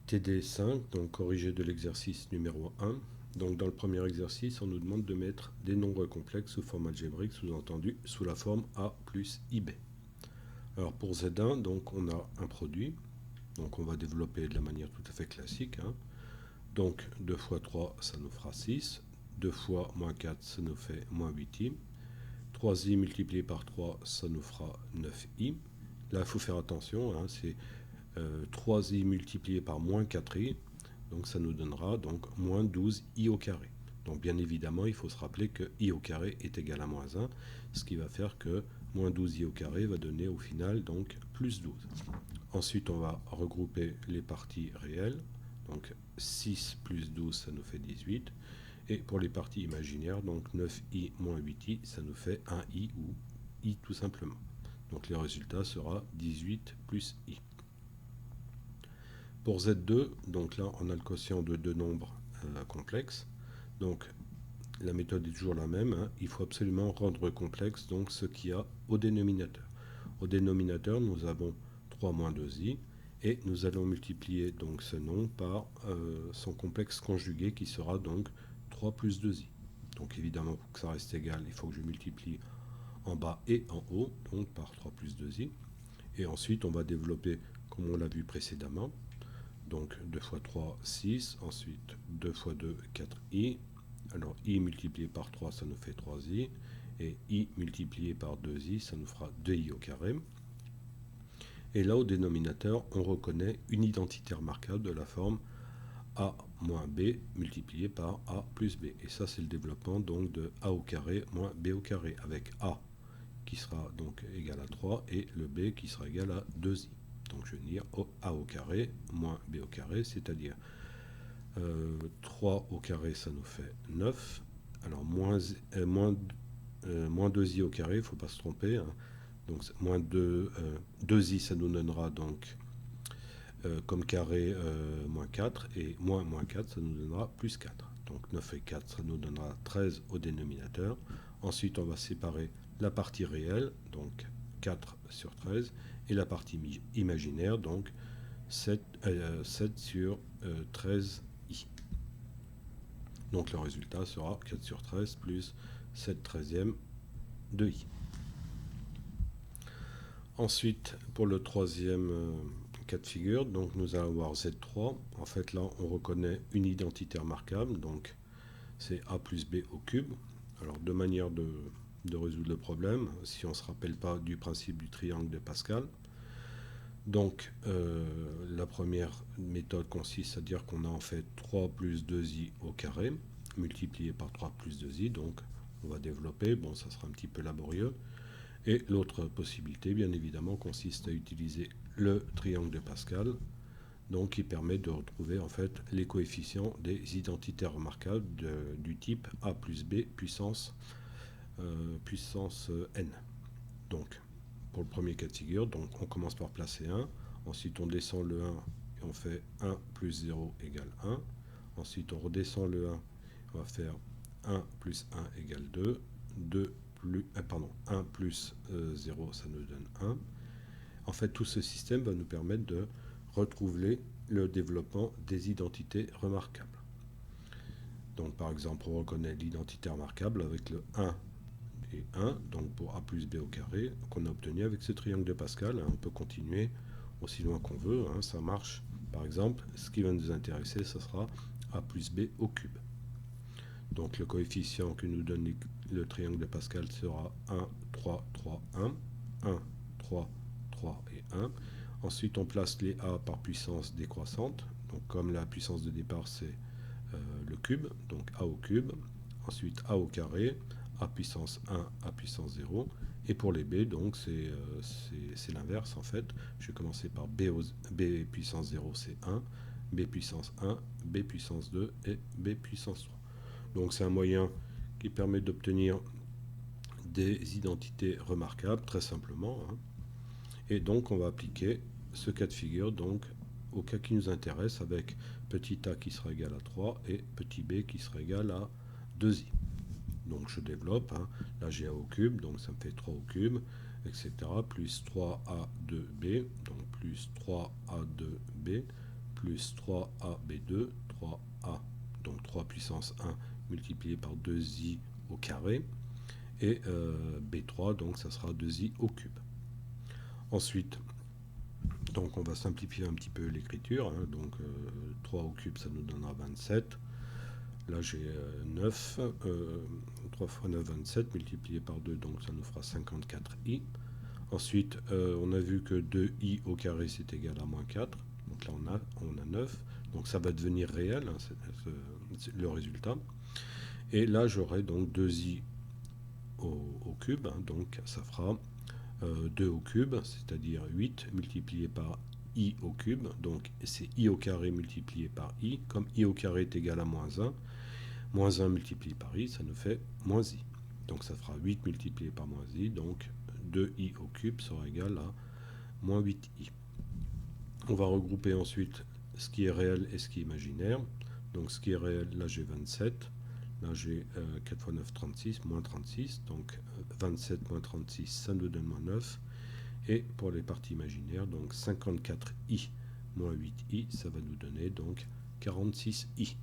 TD 5, donc corrigé de l'exercice numéro 1. Donc dans le premier exercice, on nous demande de mettre des nombres complexes sous forme algébrique, sous-entendu sous la forme A plus IB. Alors pour Z1, donc on a un produit, donc on va développer de la manière tout à fait classique. Donc 2 fois 3, ça nous fera 6. 2 fois moins 4, ça nous fait moins 8i. 3i multiplié par 3, ça nous fera 9i. Là, il faut faire attention, c'est 3i multiplié par moins 4i, donc ça nous donnera donc moins 12i au carré. Donc bien évidemment, il faut se rappeler que i au carré est égal à moins 1, ce qui va faire que moins 12i au carré va donner au final donc plus 12. Ensuite, on va regrouper les parties réelles, donc 6 plus 12, ça nous fait 18. Et pour les parties imaginaires, donc 9i moins 8i, ça nous fait 1i ou i tout simplement. Donc le résultat sera 18 plus i. Pour Z2, donc là on a le quotient de deux nombres complexes. Donc la méthode est toujours la même. Il faut absolument rendre complexe donc ce qu'il y a au dénominateur. Au dénominateur, nous avons 3 moins 2i. Et nous allons multiplier donc ce nombre par son complexe conjugué qui sera donc 3 plus 2i. Donc évidemment, pour que ça reste égal, il faut que je multiplie en bas et en haut, donc par 3 plus 2i. Et ensuite, on va développer, comme on l'a vu précédemment, donc 2 fois 3, 6. Ensuite, 2 fois 2, 4i. Alors, i multiplié par 3, ça nous fait 3i. Et i multiplié par 2i, ça nous fera 2i au carré. Et là, au dénominateur, on reconnaît une identité remarquable de la forme a moins b multiplié par a plus b. Et ça, c'est le développement donc de a au carré moins b au carré, avec a qui sera donc égal à 3 et le b qui sera égal à 2i. Donc je vais dire a au carré moins b au carré, c'est-à-dire 3 au carré, ça nous fait 9. Alors moins 2i au carré, il ne faut pas se tromper. Donc moins 2i, ça nous donnera donc comme carré moins 4, et moins 4, ça nous donnera plus 4. Donc 9 et 4, ça nous donnera 13 au dénominateur. Ensuite, on va séparer la partie réelle, donc 4 sur 13, et la partie imaginaire, donc 7 sur 13i. Donc le résultat sera 4 sur 13 plus 7 treizièmes de i. Ensuite, pour le troisième cas de figure, donc nous allons avoir Z3. En fait, là, on reconnaît une identité remarquable, donc c'est a plus b au cube. Alors, deux manières de résoudre le problème, si on ne se rappelle pas du principe du triangle de Pascal. Donc, la première méthode consiste à dire qu'on a en fait 3 plus 2i au carré, multiplié par 3 plus 2i, donc on va développer, bon, ça sera un petit peu laborieux. Et l'autre possibilité, bien évidemment, consiste à utiliser le triangle de Pascal, donc qui permet de retrouver en fait les coefficients des identités remarquables du type a plus b puissance n. Donc, pour le premier cas de figure, donc on commence par placer 1, ensuite on descend le 1 et on fait 1 plus 0 égale 1. Ensuite on redescend le 1, on va faire 1 plus 1 égale 2, 1 plus 0, ça nous donne 1. En fait, tout ce système va nous permettre de retrouver le développement des identités remarquables. Donc, par exemple, on reconnaît l'identité remarquable avec le 1 et 1, donc pour a plus b au carré, qu'on a obtenu avec ce triangle de Pascal. On peut continuer aussi loin qu'on veut, ça marche. Par exemple, ce qui va nous intéresser, ce sera a plus b au cube. Donc le coefficient que nous donne le triangle de Pascal sera 1, 3, 3, 1, 1, 3, 3 et 1. Ensuite, on place les a par puissance décroissante. Donc comme la puissance de départ, c'est le cube, donc a au cube. Ensuite, a au carré, a puissance 1, a puissance 0. Et pour les b, donc c'est l'inverse en fait. Je vais commencer par b puissance 0, c'est 1, b puissance 1, b puissance 2 et b puissance 3. Donc c'est un moyen qui permet d'obtenir des identités remarquables, très simplement. Et donc on va appliquer ce cas de figure donc, au cas qui nous intéresse, avec petit a qui sera égal à 3 et petit b qui sera égal à 2i. Donc je développe, là j'ai a au cube, donc ça me fait 3 au cube, etc. Plus 3a2b, donc plus 3a2b, plus 3AB2, 3A, donc 3 puissance 1 multiplié par 2i au carré, et B3, donc ça sera 2i au cube. Ensuite, donc on va simplifier un petit peu l'écriture, hein, donc 3 au cube, ça nous donnera 27. Là j'ai 9, 3 fois 9, 27, multiplié par 2, donc ça nous fera 54i. Ensuite, on a vu que 2i au carré c'est égal à moins 4, donc là on a 9, donc ça va devenir réel, hein, c'est le résultat. Et là j'aurai donc 2i au cube, hein, donc ça fera 2 au cube, c'est-à-dire 8 multiplié par i au cube, donc c'est i au carré multiplié par i, comme i au carré est égal à moins 1 multiplié par i, ça nous fait moins i. Donc ça fera 8 multiplié par moins i, donc 2i au cube sera égal à moins 8i. On va regrouper ensuite ce qui est réel et ce qui est imaginaire. Donc ce qui est réel, là j'ai 27, là j'ai 4 fois 9, 36, moins 36, donc 27 moins 36, ça nous donne moins 9. Et pour les parties imaginaires, donc 54i moins 8i, ça va nous donner donc 46i.